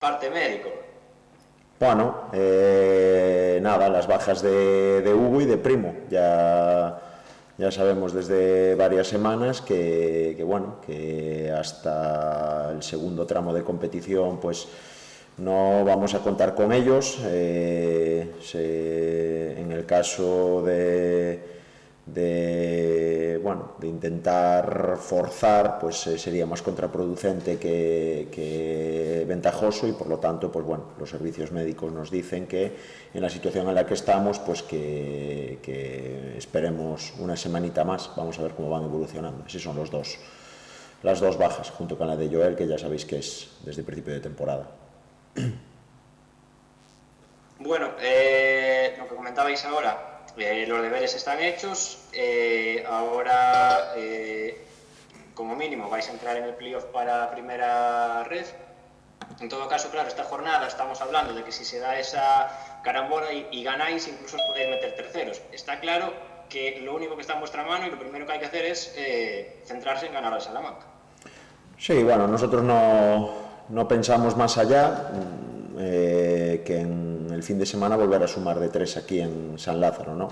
parte médico. Bueno, nada, las bajas de Hugo y de Primo. Ya sabemos desde varias semanas bueno, que hasta el segundo tramo de competición pues no vamos a contar con ellos. En el caso bueno, de intentar forzar, pues sería más contraproducente que ventajoso, y por lo tanto, pues bueno, los servicios médicos nos dicen que en la situación en la que estamos, pues que esperemos una semanita más. Vamos a ver cómo van evolucionando. Esas son las dos bajas, junto con la de Joel, que ya sabéis que es desde el principio de temporada. Bueno, lo que comentabais ahora, los deberes están hechos, ahora como mínimo vais a entrar en el playoff para primera red. En todo caso, claro, esta jornada estamos hablando de que si se da esa carambola y ganáis, incluso os podéis meter terceros. Está claro que lo único que está en vuestra mano y lo primero que hay que hacer es centrarse en ganar al Salamanca. Sí, bueno, nosotros no pensamos más allá que en el fin de semana volver a sumar de 3 aquí en San Lázaro, ¿no?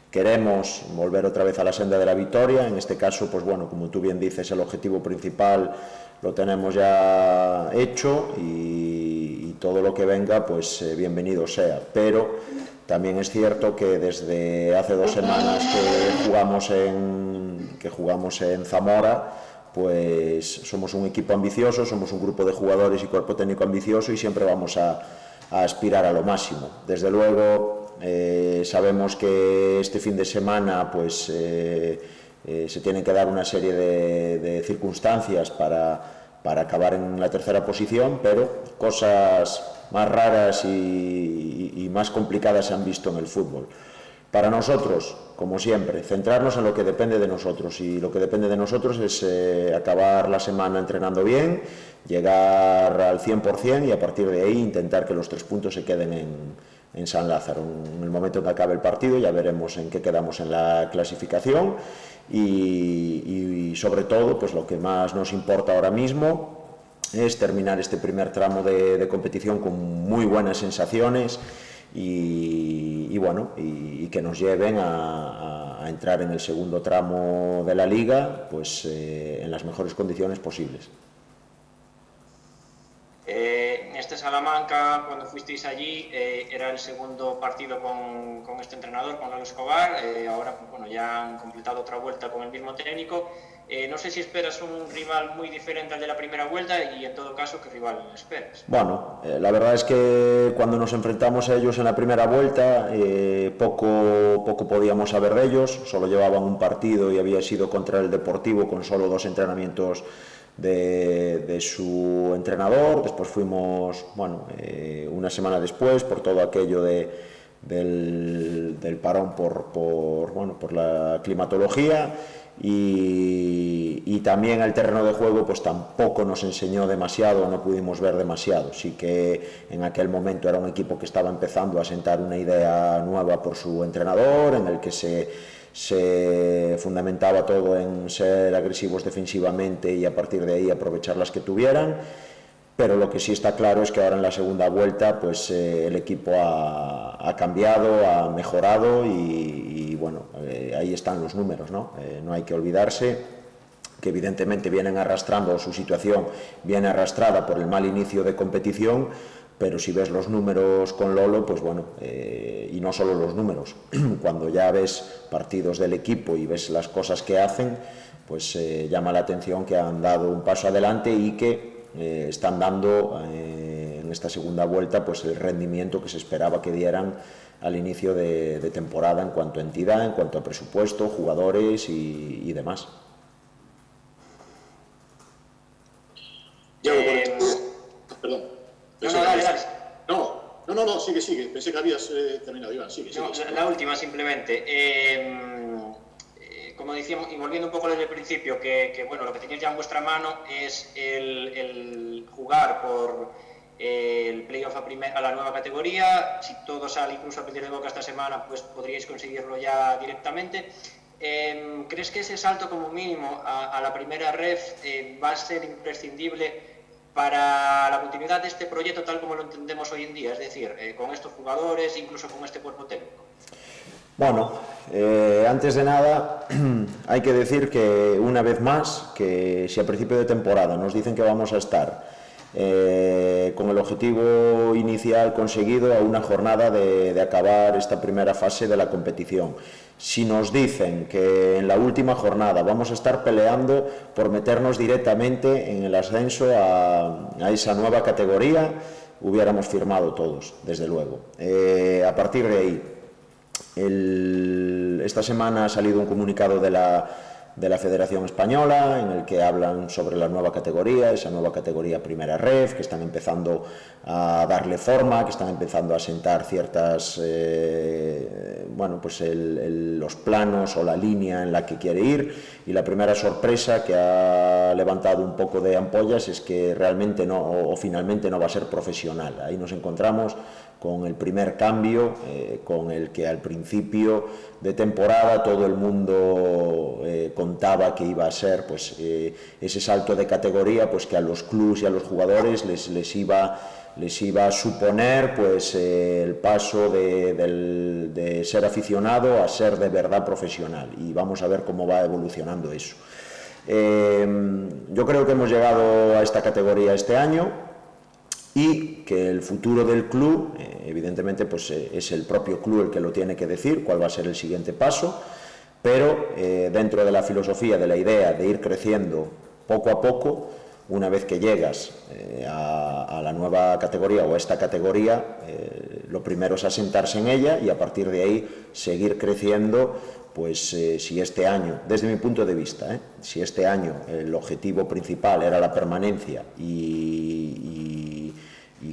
Queremos volver otra vez a la senda de la victoria. En este caso, pues bueno, como tú bien dices, el objetivo principal lo tenemos ya hecho, y todo lo que venga, pues bienvenido sea. Pero también es cierto que desde hace 2 semanas que jugamos en Zamora, pues somos un equipo ambicioso, somos un grupo de jugadores y cuerpo técnico ambicioso, y siempre vamos a aspirar a lo máximo. Desde luego, sabemos que este fin de semana pues se tienen que dar una serie de circunstancias para acabar en la tercera posición, pero cosas más raras y más complicadas se han visto en el fútbol. Para nosotros, como siempre, centrarnos en lo que depende de nosotros, y lo que depende de nosotros es acabar la semana entrenando bien, llegar al 100%, y a partir de ahí intentar que los 3 puntos se queden en San Lázaro. En el momento en que acabe el partido ya veremos en qué quedamos en la clasificación, y sobre todo, pues lo que más nos importa ahora mismo es terminar este primer tramo de competición con muy buenas sensaciones, y bueno, y que nos lleven a entrar en el segundo tramo de la liga pues en las mejores condiciones posibles. Este Salamanca, cuando fuisteis allí, era el segundo partido con este entrenador, con Lalo Escobar. Ahora pues, bueno, ya han completado otra vuelta con el mismo técnico. No sé si esperas un rival muy diferente al de la primera vuelta, y en todo caso, ¿qué rival esperas? Bueno, la verdad es que cuando nos enfrentamos a ellos en la primera vuelta, poco podíamos saber de ellos. Solo llevaban un partido y había sido contra el Deportivo, con solo 2 entrenamientos de su entrenador. Después fuimos, bueno, una semana después, por todo aquello del parón por la climatología, y también el terreno de juego pues tampoco nos enseñó demasiado, no pudimos ver demasiado. Sí que en aquel momento era un equipo que estaba empezando a sentar una idea nueva por su entrenador, en el que se fundamentaba todo en ser agresivos defensivamente y a partir de ahí aprovechar las que tuvieran. Pero lo que sí está claro es que ahora en la segunda vuelta pues el equipo ha cambiado, ha mejorado, y bueno, ahí están los números, ¿no? No hay que olvidarse que evidentemente vienen arrastrando, su situación viene arrastrada por el mal inicio de competición, pero si ves los números con Lolo, pues bueno, y no solo los números, cuando ya ves partidos del equipo y ves las cosas que hacen, pues llama la atención que han dado un paso adelante, y que están dando en esta segunda vuelta pues el rendimiento que se esperaba que dieran al inicio de temporada, en cuanto a entidad, en cuanto a presupuesto, jugadores y demás. Perdón. No, sigue. Pensé que habías terminado, Iván. Sigue. La última, simplemente. Como decíamos, y volviendo un poco desde el principio, que bueno, lo que tenéis ya en vuestra mano es el jugar por el playoff a la nueva categoría. Si todo sale incluso a pedir de boca esta semana, pues podríais conseguirlo ya directamente. ¿Crees que ese salto como mínimo a la primera ref va a ser imprescindible para la continuidad de este proyecto tal como lo entendemos hoy en día, es decir, con estos jugadores, incluso con este cuerpo técnico? Bueno, antes de nada hay que decir que una vez más, que si a principio de temporada nos dicen que vamos a estar con el objetivo inicial conseguido a una jornada de acabar esta primera fase de la competición, si nos dicen que en la última jornada vamos a estar peleando por meternos directamente en el ascenso a esa nueva categoría, hubiéramos firmado todos, desde luego. A partir de ahí, esta semana ha salido un comunicado de la Federación Española en el que hablan sobre la nueva categoría, esa nueva categoría Primera Ref, que están empezando a darle forma, que están empezando a sentar ciertas, los planos o la línea en la que quiere ir, y la primera sorpresa que ha levantado un poco de ampollas es que realmente no, o finalmente no va a ser profesional. Ahí nos encontramos con el primer cambio, con el que al principio de temporada todo el mundo contaba que iba a ser pues, ese salto de categoría, pues que a los clubes y a los jugadores les iba a suponer pues, el paso de ser aficionado a ser de verdad profesional, y vamos a ver cómo va evolucionando eso. Yo creo que hemos llegado a esta categoría este año, y que el futuro del club, evidentemente, pues, es el propio club el que lo tiene que decir, cuál va a ser el siguiente paso, pero dentro de la filosofía, de la idea de ir creciendo poco a poco, una vez que llegas a la nueva categoría o a esta categoría, lo primero es asentarse en ella y a partir de ahí seguir creciendo. Pues si este año, desde mi punto de vista, si este año el objetivo principal era la permanencia y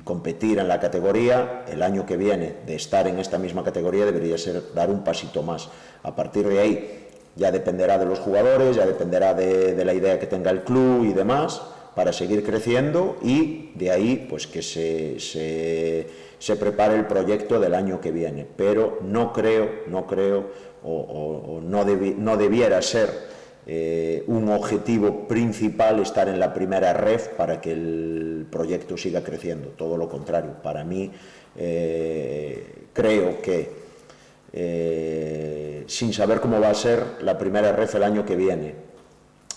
competir en la categoría, el año que viene de estar en esta misma categoría debería ser dar un pasito más. A partir de ahí ya dependerá de los jugadores, ya dependerá de la idea que tenga el club y demás, para seguir creciendo, y de ahí pues que se prepare el proyecto del año que viene. Pero no creo o no debiera ser un objetivo principal estar en la primera ref para que el proyecto siga creciendo. Todo lo contrario, para mí creo que sin saber cómo va a ser la primera ref el año que viene,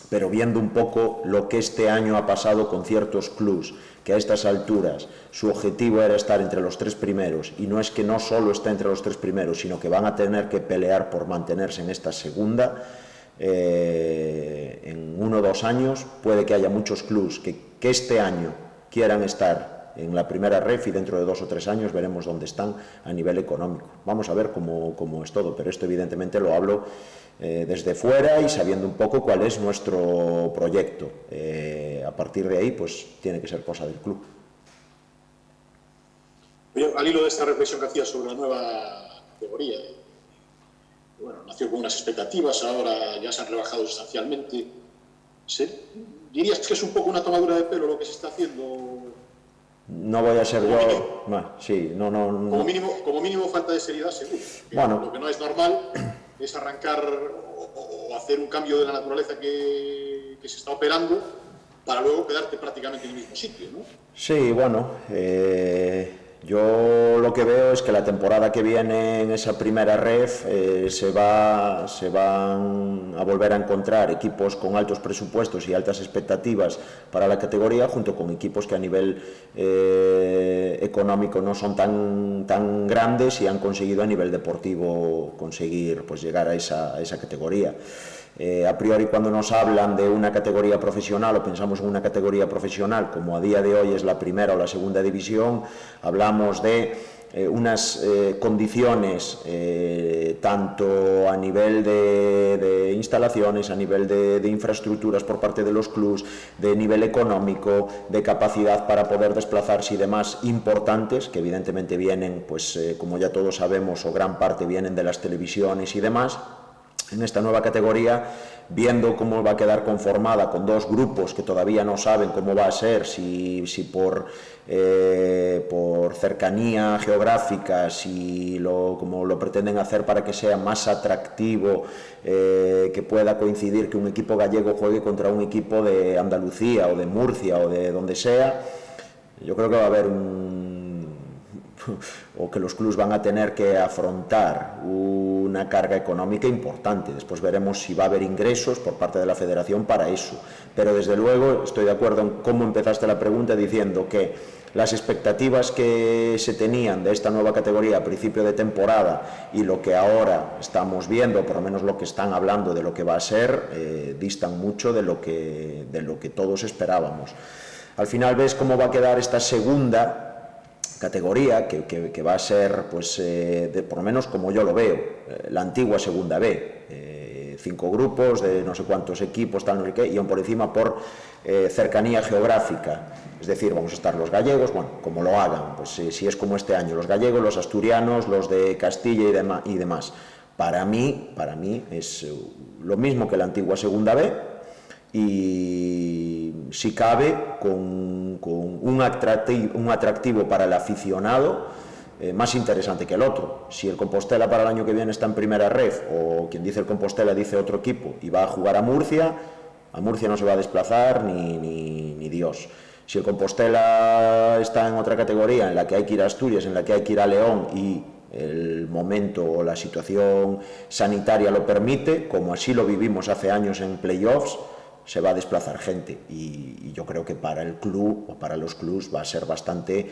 pero viendo un poco lo que este año ha pasado con ciertos clubs, que a estas alturas su objetivo era estar entre los 3 primeros, y no es que no solo está entre los 3 primeros, sino que van a tener que pelear por mantenerse en esta segunda. En 1 o 2 años puede que haya muchos clubs que este año quieran estar en la primera ref, y dentro de 2 o 3 años veremos dónde están a nivel económico. Vamos a ver cómo es todo, pero esto evidentemente lo hablo desde fuera y sabiendo un poco cuál es nuestro proyecto. A partir de ahí pues tiene que ser cosa del club. Al hilo de esta reflexión que hacías sobre la nueva categoría, bueno, nació con unas expectativas, ahora ya se han rebajado sustancialmente. ¿Dirías que es un poco una tomadura de pelo lo que se está haciendo? No voy a ser como yo... Mínimo. No, sí, no. Como mínimo falta de seriedad, seguro. Bueno. Lo que no es normal es arrancar o hacer un cambio de la naturaleza que se está operando para luego quedarte prácticamente en el mismo sitio, ¿no? Sí, bueno, yo lo que veo es que la temporada que viene en esa primera ref se van a volver a encontrar equipos con altos presupuestos y altas expectativas para la categoría, junto con equipos que a nivel económico no son tan grandes y han conseguido a nivel deportivo conseguir pues llegar a esa categoría. A priori, cuando nos hablan de una categoría profesional o pensamos en una categoría profesional, como a día de hoy es la primera o la segunda división, hablamos de unas condiciones tanto a nivel de instalaciones, a nivel de infraestructuras por parte de los clubs, de nivel económico, de capacidad para poder desplazarse y demás importantes, que evidentemente vienen, pues como ya todos sabemos, o gran parte vienen de las televisiones y demás. en esta nueva categoría, viendo cómo va a quedar conformada con dos grupos que todavía no saben cómo va a ser, si por cercanía geográfica, como lo pretenden hacer para que sea más atractivo, que pueda coincidir que un equipo gallego juegue contra un equipo de Andalucía o de Murcia o de donde sea. Yo creo que va a haber o que los clubs van a tener que afrontar una carga económica importante. Después veremos si va a haber ingresos por parte de la federación para eso. Pero desde luego estoy de acuerdo en cómo empezaste la pregunta, diciendo que las expectativas que se tenían de esta nueva categoría a principio de temporada y lo que ahora estamos viendo, por lo menos lo que están hablando de lo que va a ser, distan mucho de lo que todos esperábamos. Al final ves cómo va a quedar esta segunda categoría que va a ser, pues, por lo menos como yo lo veo, la antigua segunda B, 5 grupos de no sé cuántos equipos, tal, no sé qué, y aún por encima por cercanía geográfica. Es decir, vamos a estar los gallegos, bueno, como lo hagan, pues si es como este año, los gallegos, los asturianos, los de Castilla y demás. Para mí es lo mismo que la antigua segunda B, y si cabe con un atractivo para el aficionado más interesante que el otro. Si el Compostela para el año que viene está en primera ref, o quien dice el Compostela dice otro equipo, y va a jugar a Murcia no se va a desplazar ni Dios. Si el Compostela está en otra categoría en la que hay que ir a Asturias, en la que hay que ir a León, y el momento o la situación sanitaria lo permite, como así lo vivimos hace años en playoffs, se va a desplazar gente, y yo creo que para el club o para los clubs va a ser bastante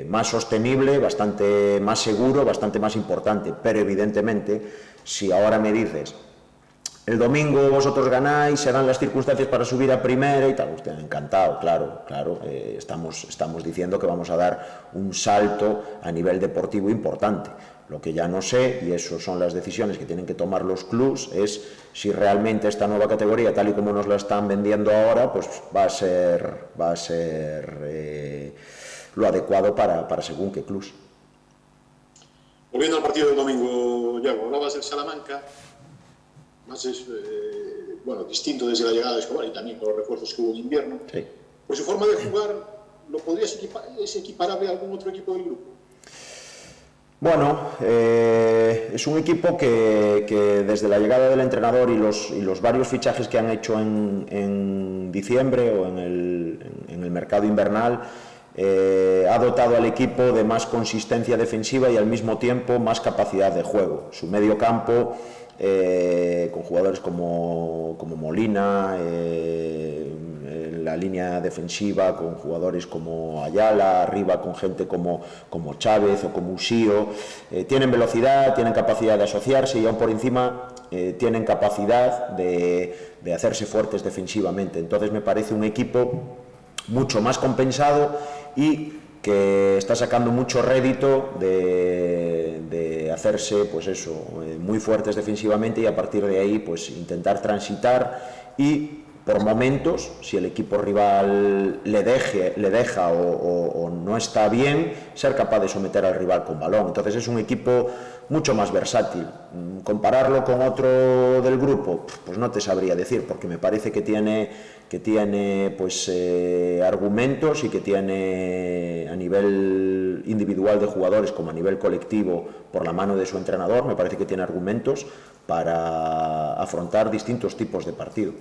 más sostenible, bastante más seguro, bastante más importante. Pero evidentemente, si ahora me dices el domingo vosotros ganáis, se dan las circunstancias para subir a primera y tal, usted encantado, claro, estamos diciendo que vamos a dar un salto a nivel deportivo importante. Lo que ya no sé, y eso son las decisiones que tienen que tomar los clubs, es si realmente esta nueva categoría, tal y como nos la están vendiendo ahora, pues va a ser lo adecuado para según qué clubs. Volviendo al partido del domingo, Yago, hablabas del Salamanca, más distinto desde la llegada de Escobar y también con los refuerzos que hubo en invierno. Sí. Pues su forma de jugar, ¿lo podrías es equiparable a algún otro equipo del grupo? Bueno, es un equipo que desde la llegada del entrenador y los varios fichajes que han hecho en diciembre o en el mercado invernal, ha dotado al equipo de más consistencia defensiva y al mismo tiempo más capacidad de juego. Su medio campo, con jugadores como Molina, la línea defensiva con jugadores como Ayala, arriba con gente como Chávez o como Usío, tienen velocidad, tienen capacidad de asociarse y aún por encima tienen capacidad de hacerse fuertes defensivamente. Entonces me parece un equipo mucho más compensado y que está sacando mucho rédito de hacerse, pues eso, muy fuertes defensivamente, y a partir de ahí pues intentar transitar y por momentos, si el equipo rival le deja o no está bien, ser capaz de someter al rival con balón. Entonces es un equipo mucho más versátil. Compararlo con otro del grupo, pues no te sabría decir, porque me parece que tiene pues argumentos, y que tiene a nivel individual de jugadores como a nivel colectivo por la mano de su entrenador, me parece que tiene argumentos para afrontar distintos tipos de partido.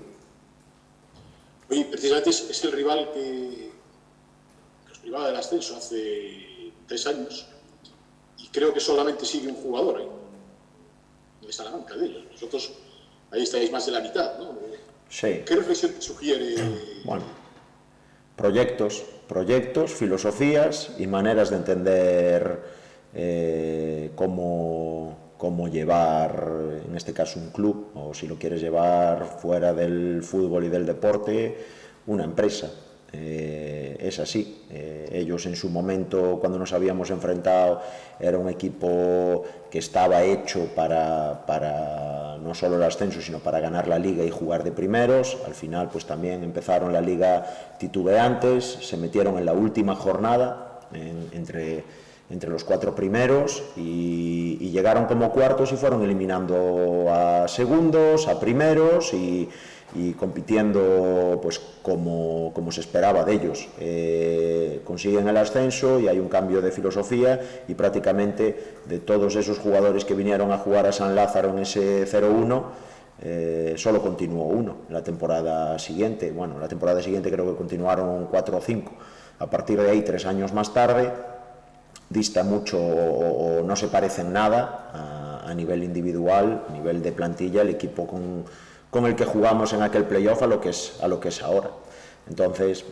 Oye, precisamente es el rival que os privaba del ascenso hace 3 años, y creo que solamente sigue un jugador en Salamanca de ellos. Vosotros ahí estáis más de la mitad, ¿no? Sí. ¿Qué reflexión te sugiere? Bueno, proyectos, filosofías y maneras de entender cómo llevar, en este caso, un club, o si lo quieres llevar fuera del fútbol y del deporte, una empresa. Es así. Ellos en su momento, cuando nos habíamos enfrentado, era un equipo que estaba hecho para no solo el ascenso, sino para ganar la liga y jugar de primeros. Al final pues también empezaron la liga titubeantes, se metieron en la última jornada entre entre los 4 primeros y llegaron como cuartos y fueron eliminando a segundos, a primeros y compitiendo pues como se esperaba de ellos. Consiguen el ascenso y hay un cambio de filosofía y prácticamente de todos esos jugadores que vinieron a jugar a San Lázaro en ese 0-1, solo continuó uno la temporada siguiente. Bueno, la temporada siguiente creo que continuaron 4 o 5. A partir de ahí, 3 años más tarde, dista mucho o no se parece en nada a nivel individual, a nivel de plantilla, el equipo con el que jugamos en aquel playoff a lo que es ahora. Entonces,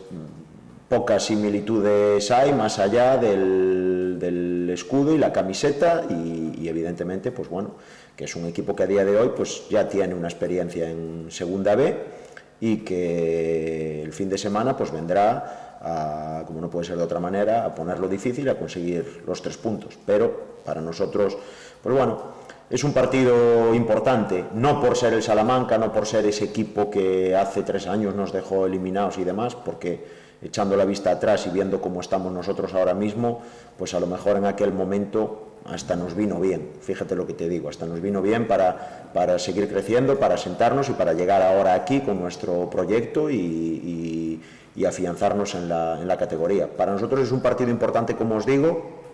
pocas similitudes hay más allá del escudo y la camiseta y evidentemente, pues bueno, que es un equipo que a día de hoy pues ya tiene una experiencia en Segunda B y que el fin de semana pues vendrá como no puede ser de otra manera, a ponerlo difícil, a conseguir los 3 puntos. Pero para nosotros, pues bueno, es un partido importante, no por ser el Salamanca, no por ser ese equipo que hace 3 años nos dejó eliminados y demás, porque echando la vista atrás y viendo cómo estamos nosotros ahora mismo, pues a lo mejor en aquel momento hasta nos vino bien, fíjate lo que te digo, hasta nos vino bien para seguir creciendo, para sentarnos y para llegar ahora aquí con nuestro proyecto y afianzarnos en la categoría. Para nosotros es un partido importante, como os digo,